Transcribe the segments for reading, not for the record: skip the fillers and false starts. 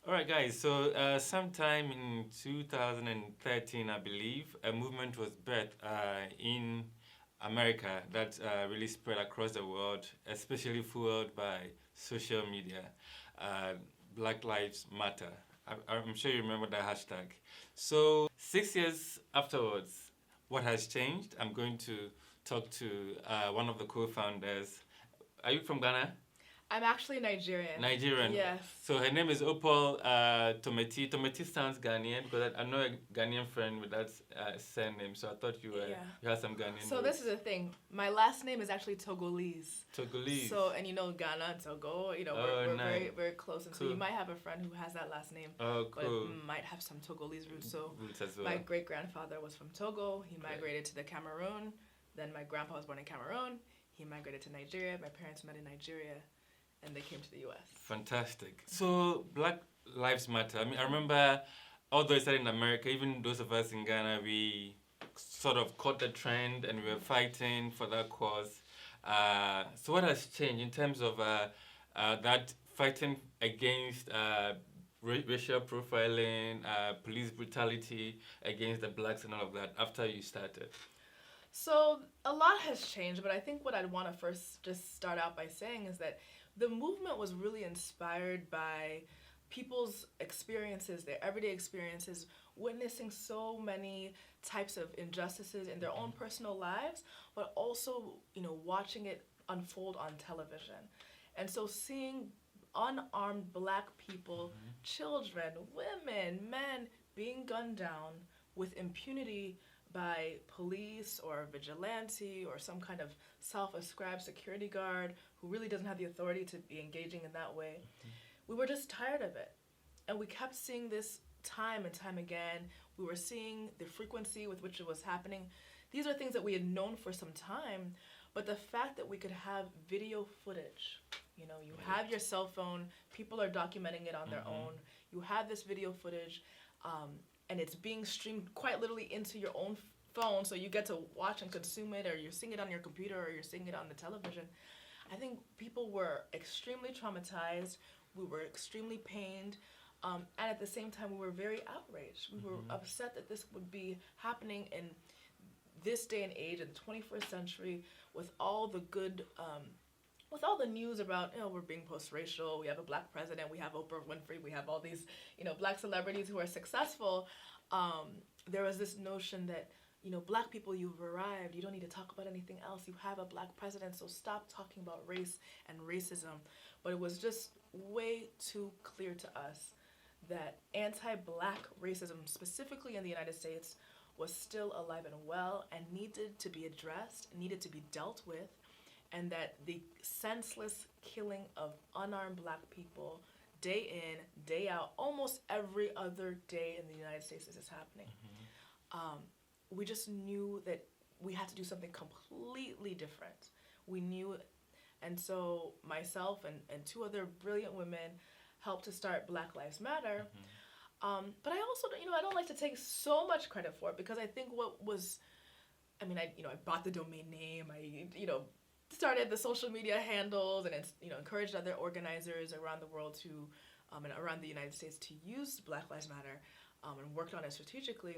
All right, guys. So, sometime in 2013, I believe, a movement was birthed in America that really spread across the world, especially fueled by social media. Uh, Black Lives Matter. I'm sure you remember that hashtag. So, 6 years afterwards, what has changed? I'm going to talk to one of the co-founders. Are you from Ghana? I'm actually Nigerian. Nigerian. Yes. So her name is Opal Tomety. Tomety sounds Ghanaian because I know a Ghanaian friend with that surname. So I thought you had some Ghanaian. So this is the thing. My last name is actually Togolese. Togolese. So and Ghana, Togo. We're nice. very very close, and Cool. so you might have a friend who has that last name. Oh, cool. But might have some Togolese roots. So Roots as well. my great grandfather was from Togo. He migrated to the Cameroon. Then my grandpa was born in Cameroon. He migrated to Nigeria. My parents met in Nigeria. And they came to the U.S. Fantastic. So Black Lives Matter. I mean, I remember, although it started in America, even those of us in Ghana, we sort of caught the trend and we were fighting for that cause. So what has changed in terms of that fighting against racial profiling, police brutality against the blacks and all of that after you started? So a lot has changed, but I think what I'd want to first just start out by saying is that the movement was really inspired by people's experiences, their everyday experiences, witnessing so many types of injustices in their own personal lives, but also, watching it unfold on television. And so seeing unarmed black people, children, women, men being gunned down with impunity by police or vigilante or some kind of self-ascribed security guard who really doesn't have the authority to be engaging in that way. We were just tired of it. And we kept seeing this time and time again. We were seeing the frequency with which it was happening. These are things that we had known for some time, but the fact that we could have video footage, you have your cell phone, people are documenting it on their own, you have this video footage, and it's being streamed quite literally into your own phone, so you get to watch and consume it, or you're seeing it on your computer, or you're seeing it on the television. I think people were extremely traumatized, we were extremely pained, and at the same time we were very outraged. We were upset that this would be happening in this day and age, in the 21st century, with all the good, with all the news about, we're being post-racial, we have a black president, we have Oprah Winfrey, we have all these, black celebrities who are successful. There was this notion that, black people, you've arrived, you don't need to talk about anything else, you have a black president, so stop talking about race and racism. But it was just way too clear to us that anti-black racism, specifically in the United States, was still alive and well and needed to be addressed, needed to be dealt with, and that the senseless killing of unarmed black people day in, day out, almost every other day in the United States this is happening. We just knew that we had to do something completely different. We knew, and so myself and two other brilliant women helped to start Black Lives Matter. But I also, I don't like to take so much credit for it, because I think I bought the domain name, I started the social media handles, and it's, encouraged other organizers around the world to, and around the United States to use Black Lives Matter, and worked on it strategically.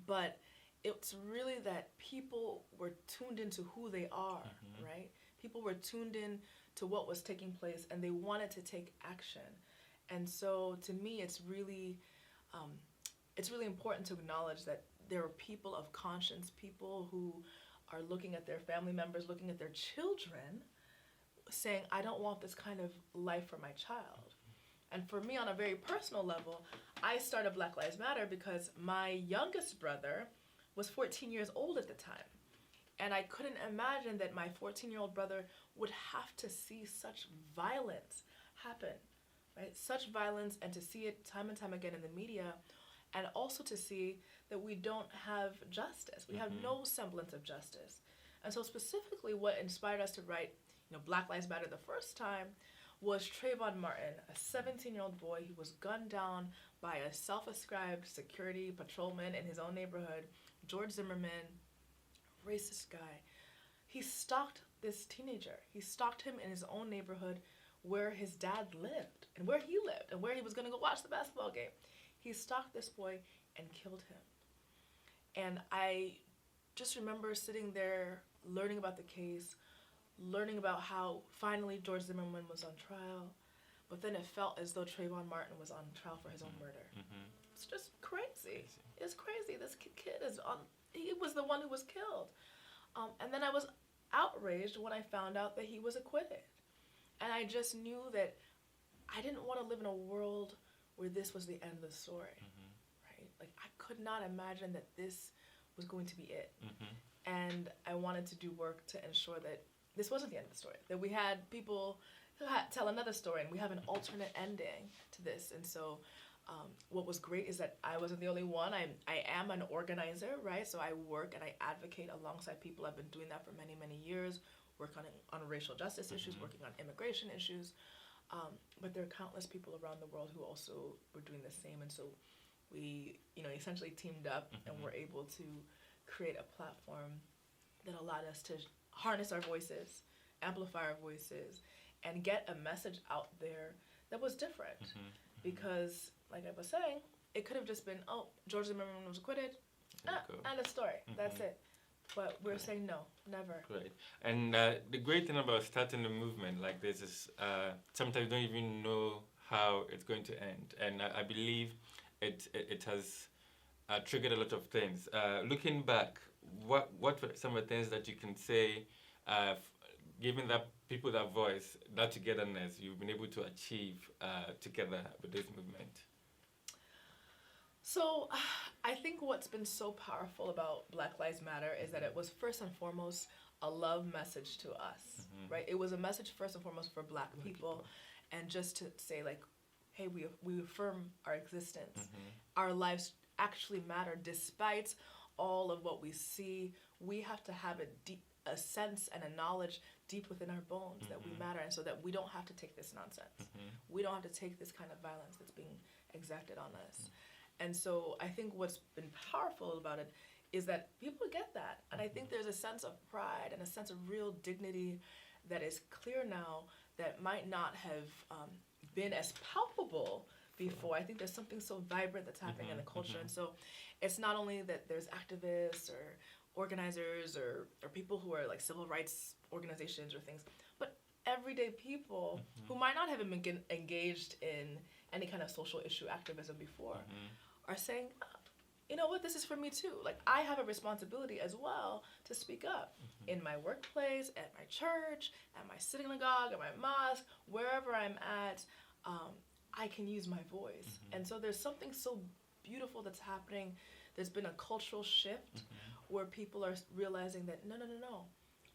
But it's really that people were tuned into who they are, right? People were tuned in to what was taking place, and they wanted to take action. And so to me, it's really important to acknowledge that there are people of conscience, people who are looking at their family members, looking at their children, saying, I don't want this kind of life for my child. And for me, on a very personal level, I started Black Lives Matter because my youngest brother was 14 years old at the time. And I couldn't imagine that my 14-year-old brother would have to see such violence happen, right? Such violence, and to see it time and time again in the media, and also to see that we don't have justice. We have no semblance of justice. And so specifically what inspired us to write, Black Lives Matter the first time was Trayvon Martin, a 17-year-old boy who was gunned down by a self-ascribed security patrolman in his own neighborhood, George Zimmerman, racist guy. He stalked this teenager. He stalked him in his own neighborhood where his dad lived. and where he lived and where he was going to go watch the basketball game. He stalked this boy and killed him. And I just remember sitting there learning about the case, learning about how finally George Zimmerman was on trial, but then it felt as though Trayvon Martin was on trial for his own murder. It's just crazy. It's crazy. This kid is on, he was the one who was killed. And then I was outraged when I found out that he was acquitted. And I just knew that I didn't want to live in a world where this was the end of the story, right? Like, I could not imagine that this was going to be it. And I wanted to do work to ensure that this wasn't the end of the story, that we had people who tell another story, and we have an alternate ending to this. And so what was great is that I wasn't the only one. I am an organizer, right? So I work and I advocate alongside people. I've been doing that for many, many years, work on racial justice issues, working on immigration issues. But there are countless people around the world who also were doing the same. And so we, essentially teamed up and were able to create a platform that allowed us to harness our voices, amplify our voices, and get a message out there that was different. Because, like I was saying, it could have just been, oh, George Zimmerman was acquitted, end of story, that's it. But we're saying no, never. Great. And the great thing about starting a movement like this is sometimes you don't even know how it's going to end. And I believe it has triggered a lot of things. Looking back, what were some of the things that you can say, giving that people that voice, that togetherness you've been able to achieve together with this movement? So I think what's been so powerful about Black Lives Matter is that it was first and foremost a love message to us, right? It was a message first and foremost for Black people, and just to say, like, hey, we affirm our existence. Our lives actually matter despite all of what we see. We have to have a sense and a knowledge deep within our bones that we matter, and so that we don't have to take this nonsense. We don't have to take this kind of violence that's being exacted on us. And so I think what's been powerful about it is that people get that. And I think there's a sense of pride and a sense of real dignity that is clear now that might not have been as palpable before. I think there's something so vibrant that's happening in the culture. And so it's not only that there's activists or organizers or people who are like civil rights organizations or things, but everyday people who might not have been engaged in any kind of social issue activism before are saying, you know what, this is for me too. Like, I have a responsibility as well to speak up in my workplace, at my church, at my synagogue, at my mosque, wherever I'm at, I can use my voice. And so there's something so beautiful that's happening. There's been a cultural shift where people are realizing that no,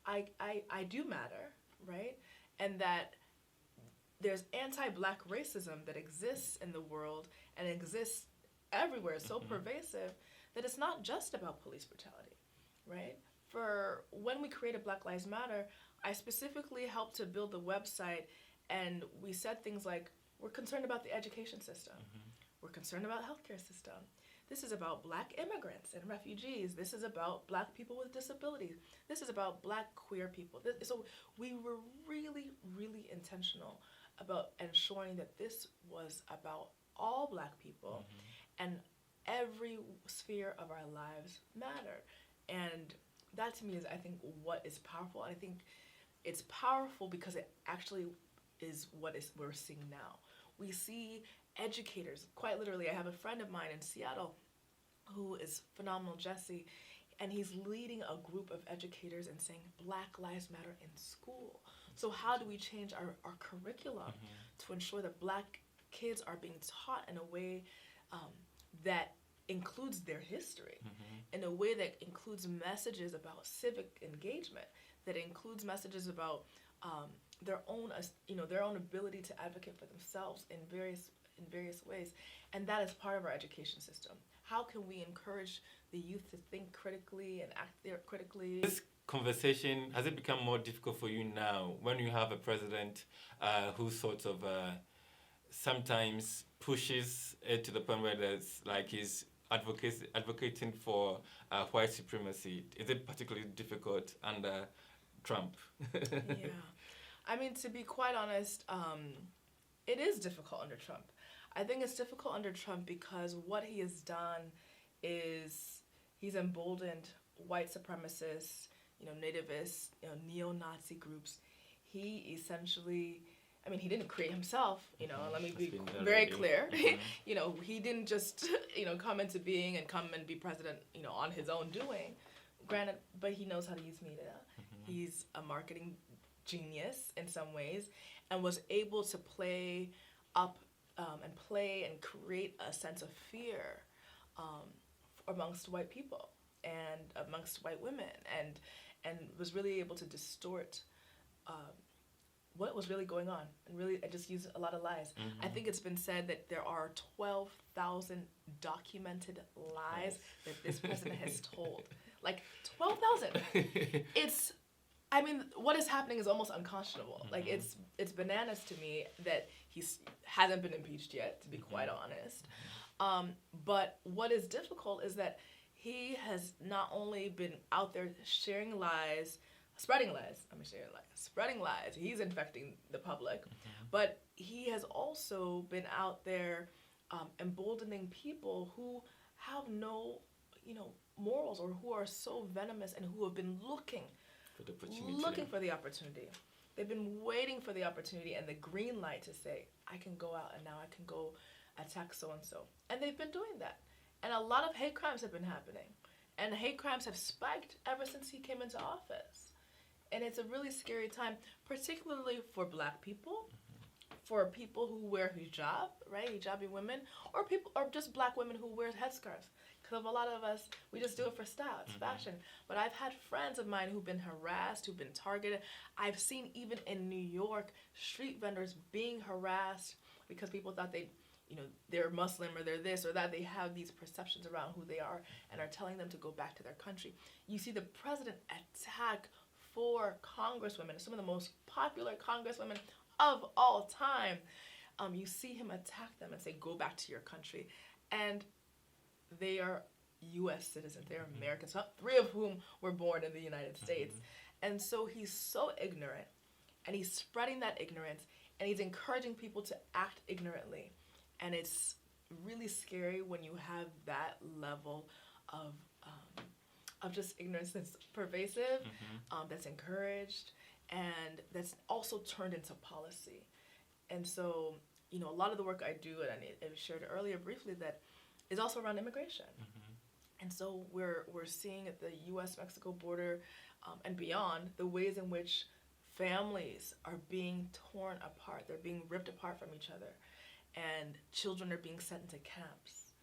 I do matter, right? And that there's anti-Black racism that exists in the world and exists everywhere. It's so pervasive that it's not just about police brutality, right? For when we created Black Lives Matter, I specifically helped to build the website, and we said things like, we're concerned about the education system. We're concerned about healthcare system. This is about Black immigrants and refugees. This is about Black people with disabilities. This is about Black queer people. So we were really, really intentional about ensuring that this was about all Black people, and every sphere of our lives matter. And that to me is, I think, what is powerful. I think it's powerful because it actually is what we're seeing now. We see educators, quite literally. I have a friend of mine in Seattle who is phenomenal, Jesse, and he's leading a group of educators and saying Black Lives Matter in school. So how do we change our curriculum to ensure that Black kids are being taught in a way that includes their history, in a way that includes messages about civic engagement, that includes messages about their own ability to advocate for themselves in various ways. And that is part of our education system. How can we encourage the youth to think critically and act critically? This conversation, has it become more difficult for you now when you have a president who sort of sometimes pushes it to the point where there's like he's advocating for white supremacy? Is it particularly difficult under Trump? Yeah. I mean, to be quite honest, it is difficult under Trump. I think it's difficult under Trump because what he has done is he's emboldened white supremacists, nativists, neo-Nazi groups. He essentially, I mean, he didn't create himself, let me be very clear. He didn't just, come into being and come and be president, on his own doing. Granted, but he knows how to use media. He's a marketing genius in some ways and was able to play up and create a sense of fear amongst white people and amongst white women and was really able to distort what was really going on and really just use a lot of lies. I think it's been said that there are 12,000 documented lies that this president has told. Like 12,000. What is happening is almost unconscionable. Like it's bananas to me that he hasn't been impeached yet, to be quite honest. But what is difficult is that he has not only been out there spreading lies. He's infecting the public, but he has also been out there emboldening people who have no, morals or who are so venomous and who have been looking for the opportunity. They've been waiting for the opportunity and the green light to say, I can go out and now I can go attack so-and-so. And they've been doing that. And a lot of hate crimes have been happening. And hate crimes have spiked ever since he came into office. And it's a really scary time, particularly for Black people, for people who wear hijab, right? Hijabi women, or just Black women who wear headscarves. Because a lot of us, we just do it for style, it's fashion. But I've had friends of mine who've been harassed, who've been targeted. I've seen even in New York, street vendors being harassed because people thought they're Muslim or they're this or that. They have these perceptions around who they are and are telling them to go back to their country. You see the president attack 4 congresswomen, some of the most popular congresswomen of all time. You see him attack them and say, go back to your country. And they are U.S. citizens. They're Americans, 3 of whom were born in the United States. And so he's so ignorant, and he's spreading that ignorance, and he's encouraging people to act ignorantly. And it's really scary when you have that level of just ignorance that's pervasive, that's encouraged, and that's also turned into policy. And so, a lot of the work I do, and I shared earlier briefly, that is also around immigration. And so we're seeing at the U.S.-Mexico border and beyond the ways in which families are being torn apart. They're being ripped apart from each other. And children are being sent into camps.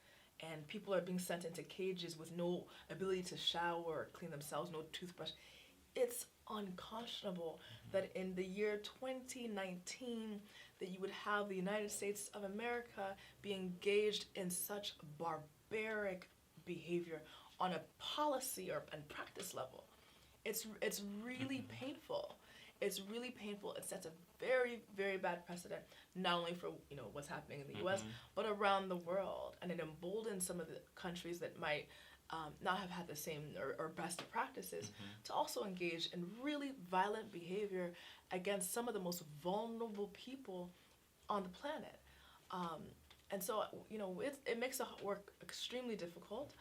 And people are being sent into cages with no ability to shower or clean themselves, no toothbrush. It's unconscionable that in the year 2019 that you would have the United States of America be engaged in such barbaric behavior on a policy and practice level. It's really painful. It's really painful. It sets a very, very bad precedent, not only for what's happening in the U.S., but around the world. And it emboldens some of the countries that might not have had the same or best practices to also engage in really violent behavior against some of the most vulnerable people on the planet. And so, it makes the work extremely difficult.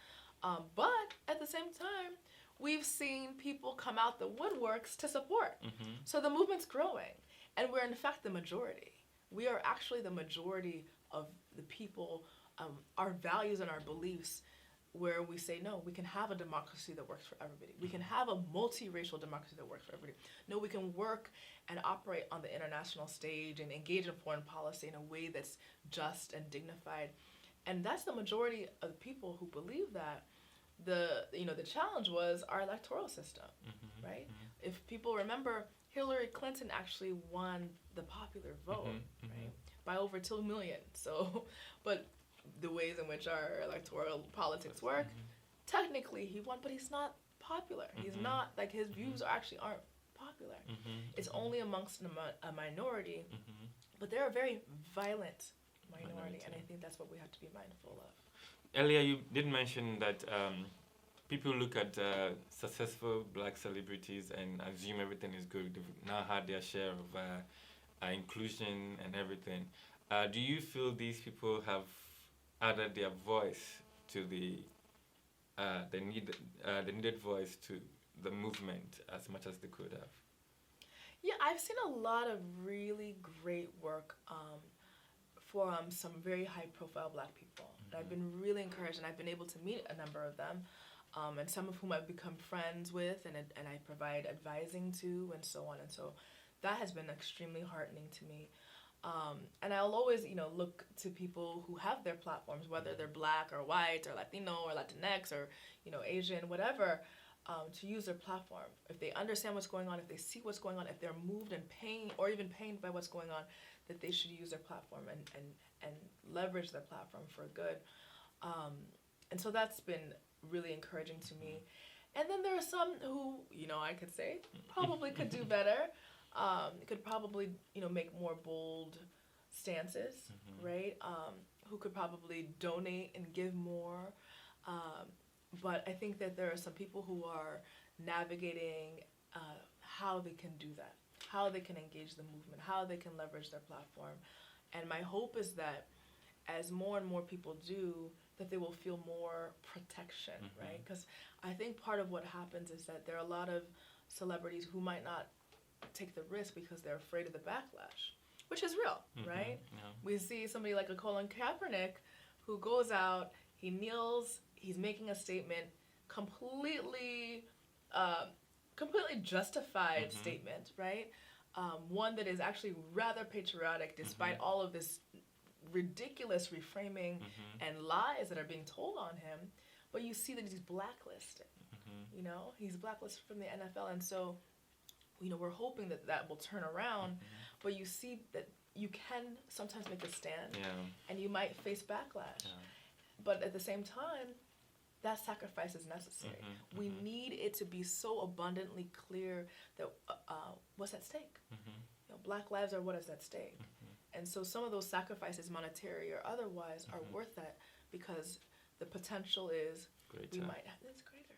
But at the same time, we've seen people come out the woodworks to support. So the movement's growing. And we're, in fact, the majority. We are actually the majority of the people, our values and our beliefs, where we say, no, we can have a democracy that works for everybody. We can have a multiracial democracy that works for everybody. No, we can work and operate on the international stage and engage in foreign policy in a way that's just and dignified. And that's the majority of the people who believe that. The challenge was our electoral system, right? If people remember, Hillary Clinton actually won the popular vote, right, by over 2 million. So, but the ways in which our electoral politics work, technically he won, but he's not popular. He's not, like, his views aren't popular. It's only amongst a minority, but they're a very violent minority, and I think that's what we have to be mindful of. Earlier, you did mention that people look at successful Black celebrities and assume everything is good. They've now had their share of inclusion and everything. Do you feel these people have added their voice to the needed voice to the movement as much as they could have? Yeah, I've seen a lot of really great work from some very high-profile Black people. And I've been really encouraged, and I've been able to meet a number of them, and some of whom I've become friends with, and I provide advising to, and so on. And so that has been extremely heartening to me. And I'll always, look to people who have their platforms, whether they're Black or white or Latino or Latinx or, Asian, whatever, to use their platform. If they understand what's going on, if they see what's going on, if they're moved and pained or even pained by what's going on, that they should use their platform and leverage their platform for good. And so that's been really encouraging to me. And then there are some who, I could say probably could do better. Could probably, make more bold stances, right? Who could probably donate and give more. But I think that there are some people who are navigating how they can do that, how they can engage the movement, how they can leverage their platform. And my hope is that as more and more people do, that they will feel more protection, right? Because I think part of what happens is that there are a lot of celebrities who might not take the risk because they're afraid of the backlash, which is real, right? Yeah. We see somebody like a Colin Kaepernick who goes out, he kneels, he's making a statement, completely justified statement, right? One that is actually rather patriotic despite all of this ridiculous reframing and lies that are being told on him. But you see that he's blacklisted, he's blacklisted from the NFL. And so, we're hoping that that will turn around, but you see that you can sometimes make a stand, and you might face backlash. But at the same time, that sacrifice is necessary. We need it to be so abundantly clear that what's at stake. Black lives are what is at stake. And so some of those sacrifices, monetary or otherwise, are worth that because the potential is it's greater.